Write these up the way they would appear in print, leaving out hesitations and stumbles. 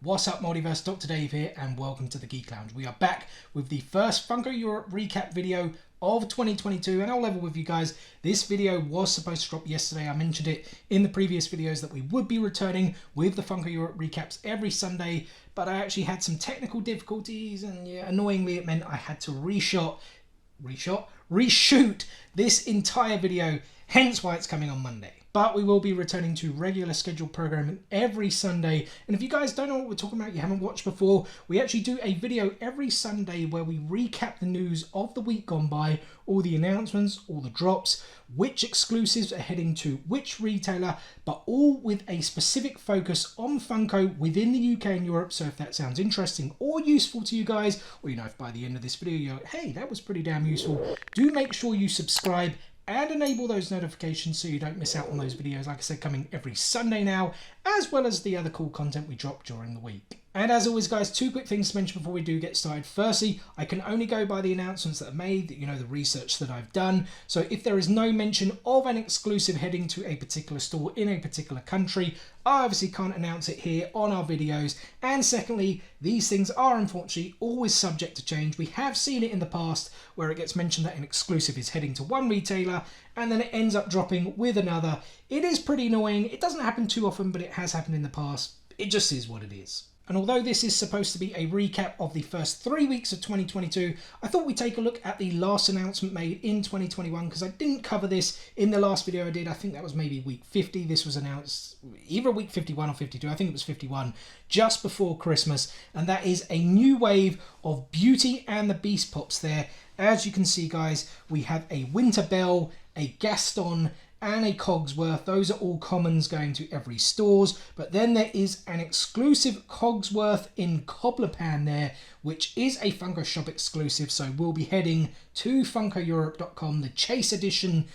What's up, Multiverse? Dr. Dave here, and welcome to the Geek Lounge. We are back with the first Funko Europe recap video of 2022, and I'll level with you guys. This video was supposed to drop yesterday. I mentioned it in the previous videos that we would be returning with the Funko Europe recaps every Sunday, but I actually had some technical difficulties, and yeah, annoyingly it meant I had to reshoot this entire video, hence why it's coming on Monday. But we will be returning to regular scheduled programming every Sunday. And if you guys don't know what we're talking about, you haven't watched before, we actually do a video every Sunday where we recap the news of the week gone by, all the announcements, all the drops, which exclusives are heading to which retailer, but all with a specific focus on Funko within the UK and Europe. So if that sounds interesting or useful to you guys, or you know, if by the end of this video you're like, hey, that was pretty damn useful, do make sure you subscribe and enable those notifications so you don't miss out on those videos, like I said, coming every Sunday now, as well as the other cool content we drop during the week. And as always, guys, two quick things to mention before we do get started. Firstly, I can only go by the announcements that are made, you know, the research that I've done. So if there is no mention of an exclusive heading to a particular store in a particular country, I obviously can't announce it here on our videos. And secondly, these things are unfortunately always subject to change. We have seen it in the past where it gets mentioned that an exclusive is heading to one retailer and then it ends up dropping with another. It is pretty annoying. It doesn't happen too often, but it has happened in the past. It just is what it is. And although this is supposed to be a recap of the first 3 weeks of 2022, I thought we'd take a look at the last announcement made in 2021, because I didn't cover this in the last video I did. I think that was maybe week 50. This was announced either week 51 or 52. I think it was 51, just before Christmas. And that is a new wave of Beauty and the Beast pops there. As you can see, guys, we have a Winter Belle, a Gaston, and a Cogsworth. Those are all commons going to every stores, but then there is an exclusive Cogsworth in Cobbler Pan there, which is a Funko Shop exclusive, so we'll be heading to FunkoEurope.com. The Chase Edition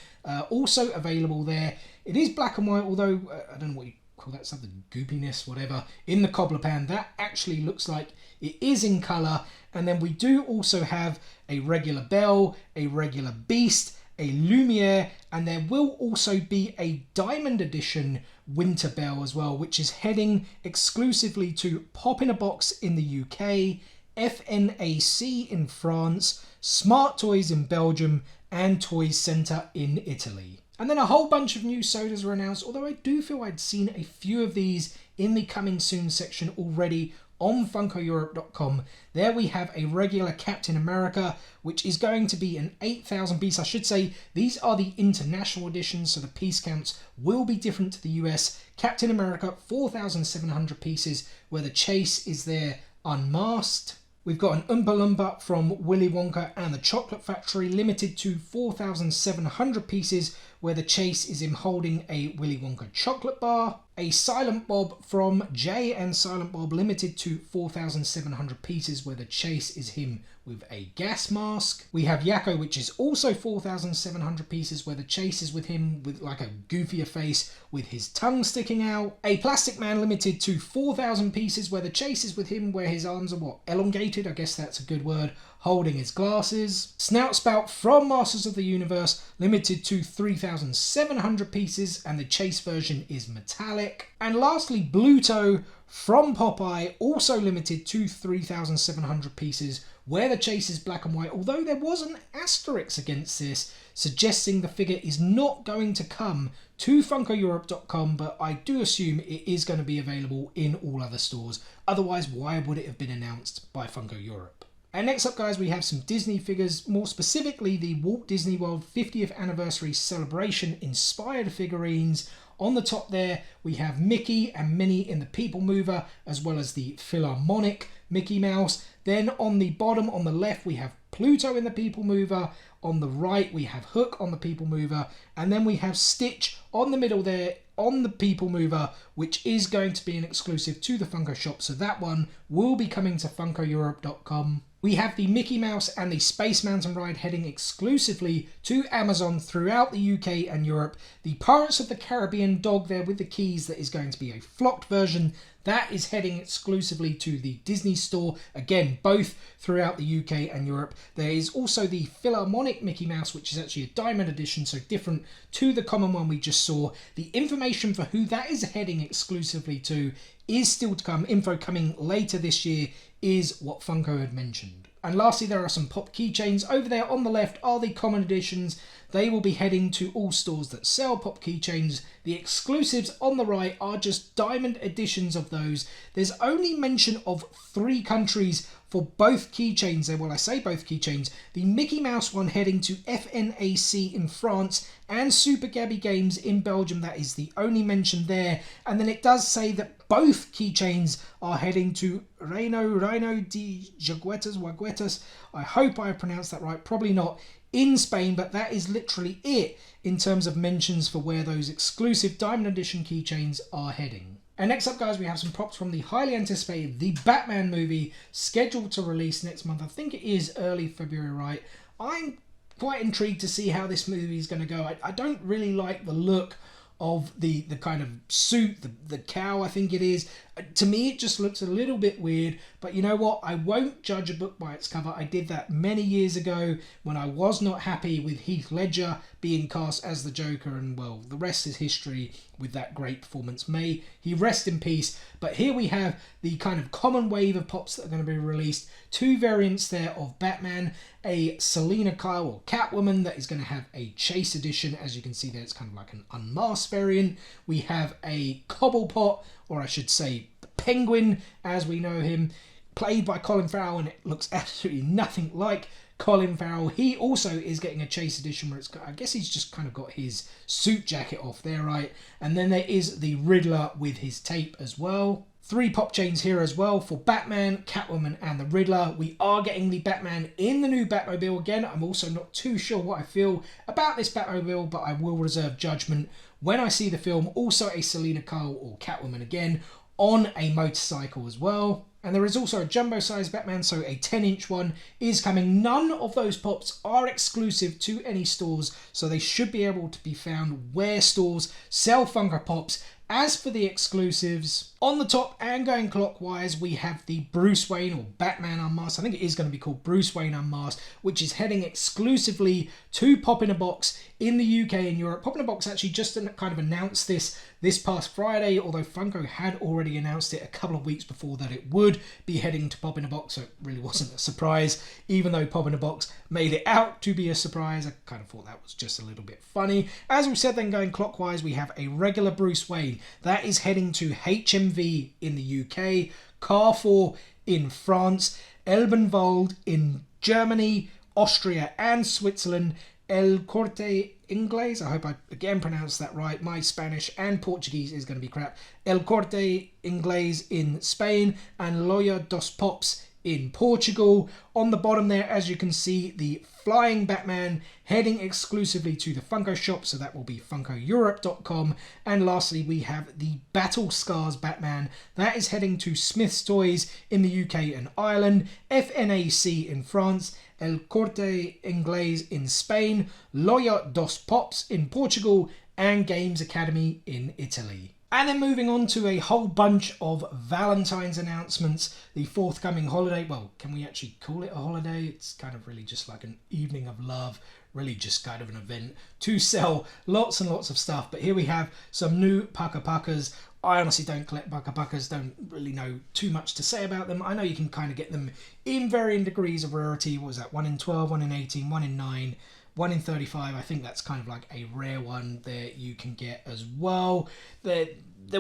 also available there. It is black and white, although I don't know what you call that, something goopiness, whatever, in the Cobbler Pan. That actually looks like it is in colour. And then we do also have a regular Belle, a regular Beast, a Lumiere, and there will also be a Diamond Edition Winter Belle as well, which is heading exclusively to Pop in a Box in the UK, FNAC in France, Smart Toys in Belgium, and Toys Centre in Italy. And then a whole bunch of new sodas were announced, although I do feel I'd seen a few of these in the coming soon section already on FunkoEurope.com. There we have a regular Captain America, which is going to be an 8,000 piece. I should say these are the international editions, so the piece counts will be different to the US. Captain America, 4,700 pieces, where the Chase is there unmasked. We've got an Oompa Loompa from Willy Wonka and the Chocolate Factory, limited to 4,700 pieces, where the Chase is him holding a Willy Wonka chocolate bar. A Silent Bob from Jay and Silent Bob, limited to 4,700 pieces, where the Chase is him with a gas mask. We have Yakko, which is also 4,700 pieces, where the Chase is with him with like a goofier face with his tongue sticking out. A Plastic Man, limited to 4,000 pieces, where the Chase is with him, where his arms are elongated, I guess that's a good word, holding his glasses. Snout Spout from Masters of the Universe, limited to 3,700 pieces, and the Chase version is metallic. And lastly, Bluto from Popeye, also limited to 3,700 pieces, where the Chase is black and white, although there was an asterisk against this, suggesting the figure is not going to come to FunkoEurope.com, but I do assume it is going to be available in all other stores. Otherwise, why would it have been announced by Funko Europe? And next up, guys, we have some Disney figures, more specifically the Walt Disney World 50th Anniversary Celebration inspired figurines. On the top there, we have Mickey and Minnie in the People Mover, as well as the Philharmonic Mickey Mouse. Then on the bottom, on the left, we have Pluto in the People Mover. On the right, we have Hook on the People Mover. And then we have Stitch on the middle there on the People Mover, which is going to be an exclusive to the Funko Shop. So that one will be coming to FunkoEurope.com. We have the Mickey Mouse and the Space Mountain Ride heading exclusively to Amazon throughout the UK and Europe. The Pirates of the Caribbean dog there with the keys, that is going to be a flocked version. that is heading exclusively to the Disney Store. Again, both throughout the UK and Europe. There is also the Philharmonic Mickey Mouse, which is actually a diamond edition, so different to the common one we just saw. The information for who that is heading exclusively to is still to come. Info coming later this year is what Funko had mentioned. And lastly, there are some pop keychains. Over there on the left are the common editions. They will be heading to all stores that sell pop keychains. The exclusives on the right are just diamond editions of those. There's only mention of 3 countries for both keychains. Well, I say both keychains. The Mickey Mouse one heading to FNAC in France and Super Gabby Games in Belgium. That is the only mention there. And then it does say that both keychains are heading to Reino de Jaguetas. I hope I pronounced that right. Probably not. In Spain, but that is literally it in terms of mentions for where those exclusive Diamond Edition keychains are heading. And next up, guys, we have some props from the highly anticipated The Batman movie, scheduled to release next month. I think it is early February, right? I'm quite intrigued to see how this movie is going to go. I don't really like the look of the kind of suit, the cow, I think it is. To me, it just looks a little bit weird, but you know what? I won't judge a book by its cover. I did that many years ago when I was not happy with Heath Ledger being cast as the Joker, and well, the rest is history with that great performance. May he rest in peace. But here we have the kind of common wave of pops that are going to be released. 2 variants there of Batman, a Selina Kyle or Catwoman that is going to have a Chase edition. As you can see there, it's kind of like an unmasked variant. We have a Cobblepot, or I should say the Penguin as we know him, played by Colin Farrell, and it looks absolutely nothing like Colin Farrell. He also is getting a Chase edition where it's, I guess he's just kind of got his suit jacket off there, right? And then there is the Riddler with his tape as well. 3 pop chains here as well for Batman, Catwoman and the Riddler. We are getting the Batman in the new Batmobile. Again, I'm also not too sure what I feel about this Batmobile, but I will reserve judgment when I see the film. Also a Selina Kyle or Catwoman again on a motorcycle as well. And there is also a jumbo-sized Batman, so a 10-inch one is coming. None of those pops are exclusive to any stores, so they should be able to be found where stores sell Funko Pops. As for the exclusives, on the top and going clockwise, we have the Bruce Wayne or Batman Unmasked. I think it is going to be called Bruce Wayne Unmasked, which is heading exclusively to Pop in a Box in the UK and Europe. Pop in a Box actually just kind of announced this past Friday, although Funko had already announced it a couple of weeks before that it would be heading to Pop in a Box, so it really wasn't a surprise. Even though Pop in a Box made it out to be a surprise, I kind of thought that was just a little bit funny. As we said, then going clockwise, we have a regular Bruce Wayne. That is heading to HMV in the UK, Carrefour in France, Elbenwald in Germany, Austria and Switzerland, El Corte Inglés, I hope I again pronounced that right. My Spanish and Portuguese is going to be crap. El Corte Inglés in Spain and Loja dos Pops in Portugal. On the bottom there, as you can see, the Flying Batman heading exclusively to the Funko shop, so that will be funkoeurope.com. And lastly, we have the Battle Scars Batman. That is heading to Smith's Toys in the UK and Ireland, FNAC in France, El Corte Inglés in Spain, Loja dos Pops in Portugal, and Games Academy in Italy. And then moving on to a whole bunch of Valentine's announcements. The forthcoming holiday, well, can we actually call it a holiday? It's kind of really just like an evening of love, really just kind of an event to sell lots and lots of stuff. But here we have some new Paka Pakas. I honestly don't collect Paka Pakas, don't really know too much to say about them. I know you can kind of get them in varying degrees of rarity. What was that? 1 in 12, 1 in 18, 1 in 9. 1 in 35, I think that's kind of like a rare one that you can get as well. There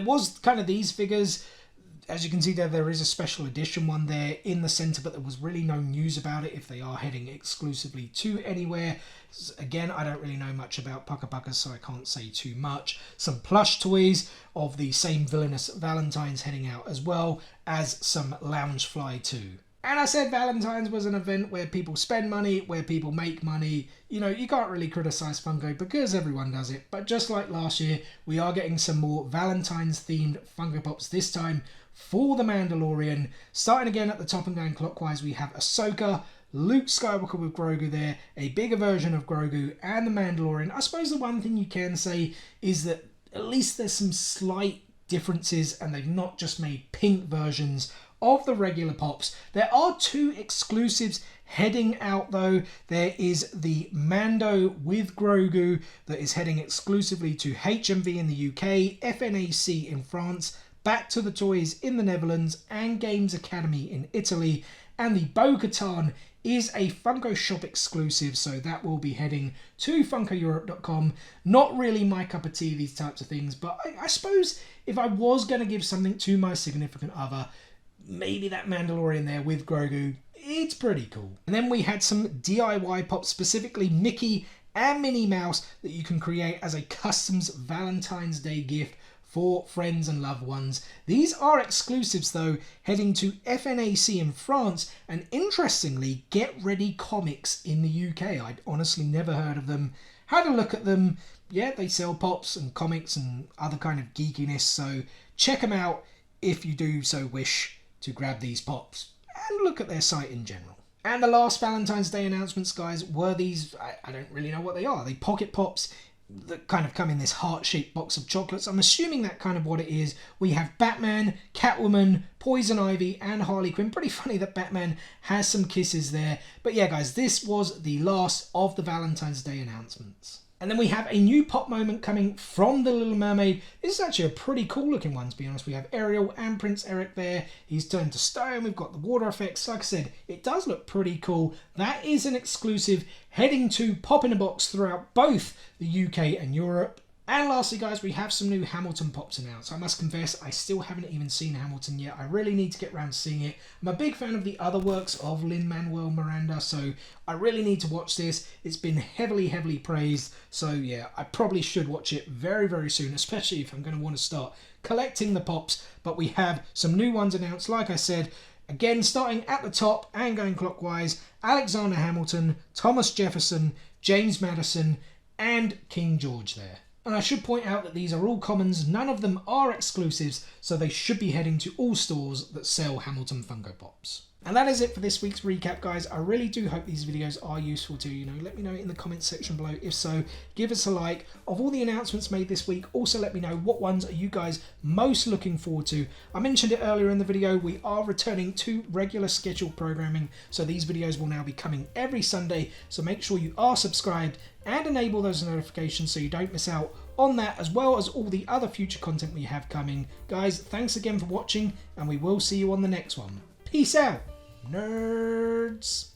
was kind of these figures. As you can see there is a special edition one there in the centre, but there was really no news about it if they are heading exclusively to anywhere. Again, I don't really know much about Paka Pakas, so I can't say too much. Some plush toys of the same Villanous Valentines heading out, as well as some Loungefly too. And I said Valentine's was an event where people spend money, where people make money. You know, you can't really criticise Funko because everyone does it. But just like last year, we are getting some more Valentine's themed Funko Pops this time for the Mandalorian. Starting again at the top and going clockwise, we have Ahsoka, Luke Skywalker with Grogu there, a bigger version of Grogu, and the Mandalorian. I suppose the one thing you can say is that at least there's some slight differences and they've not just made pink versions of the regular Pops. There are 2 exclusives heading out though. There is the Mando with Grogu that is heading exclusively to HMV in the UK, FNAC in France, Back to the Toys in the Netherlands, and Games Academy in Italy. And the Bo-Katan is a Funko Shop exclusive, so that will be heading to FunkoEurope.com. Not really my cup of tea, these types of things, but I suppose if I was going to give something to my significant other, maybe that Mandalorian there with Grogu, it's pretty cool. And then we had some DIY Pops, specifically Mickey and Minnie Mouse, that you can create as a customs Valentine's Day gift for friends and loved ones. These are exclusives though, heading to FNAC in France, and interestingly, Get Ready Comics in the UK. I'd honestly never heard of them. Had a look at them. Yeah, they sell pops and comics and other kind of geekiness, so check them out if you do so wish to grab these pops and look at their site in general. And the last Valentine's Day announcements, guys, were these, I don't really know what they are. They pocket pops that kind of come in this heart-shaped box of chocolates. I'm assuming that kind of what it is. We have Batman, Catwoman, Poison Ivy, and Harley Quinn. Pretty funny that Batman has some kisses there. But yeah, guys, this was the last of the Valentine's Day announcements. And then we have a new pop moment coming from The Little Mermaid. This is actually a pretty cool looking one, to be honest. We have Ariel and Prince Eric there. He's turned to stone. We've got the water effects. Like I said, it does look pretty cool. That is an exclusive heading to Pop in a Box throughout both the UK and Europe. And lastly, guys, we have some new Hamilton Pops announced. I must confess, I still haven't even seen Hamilton yet. I really need to get around to seeing it. I'm a big fan of the other works of Lin-Manuel Miranda, so I really need to watch this. It's been heavily, heavily praised. So yeah, I probably should watch it very, very soon, especially if I'm going to want to start collecting the Pops. But we have some new ones announced, like I said. Again, starting at the top and going clockwise, Alexander Hamilton, Thomas Jefferson, James Madison, and King George there. And I should point out that these are all commons, none of them are exclusives, so they should be heading to all stores that sell Hamilton Funko Pops. And that is it for this week's recap, guys. I really do hope these videos are useful to you. Let me know in the comments section below. If so, give us a like. Of all the announcements made this week, also let me know what ones are you guys most looking forward to. I mentioned it earlier in the video, we are returning to regular scheduled programming, so these videos will now be coming every Sunday, so make sure you are subscribed and enable those notifications so you don't miss out on that, as well as all the other future content we have coming. Guys, thanks again for watching, and we will see you on the next one. Peace out, nerds!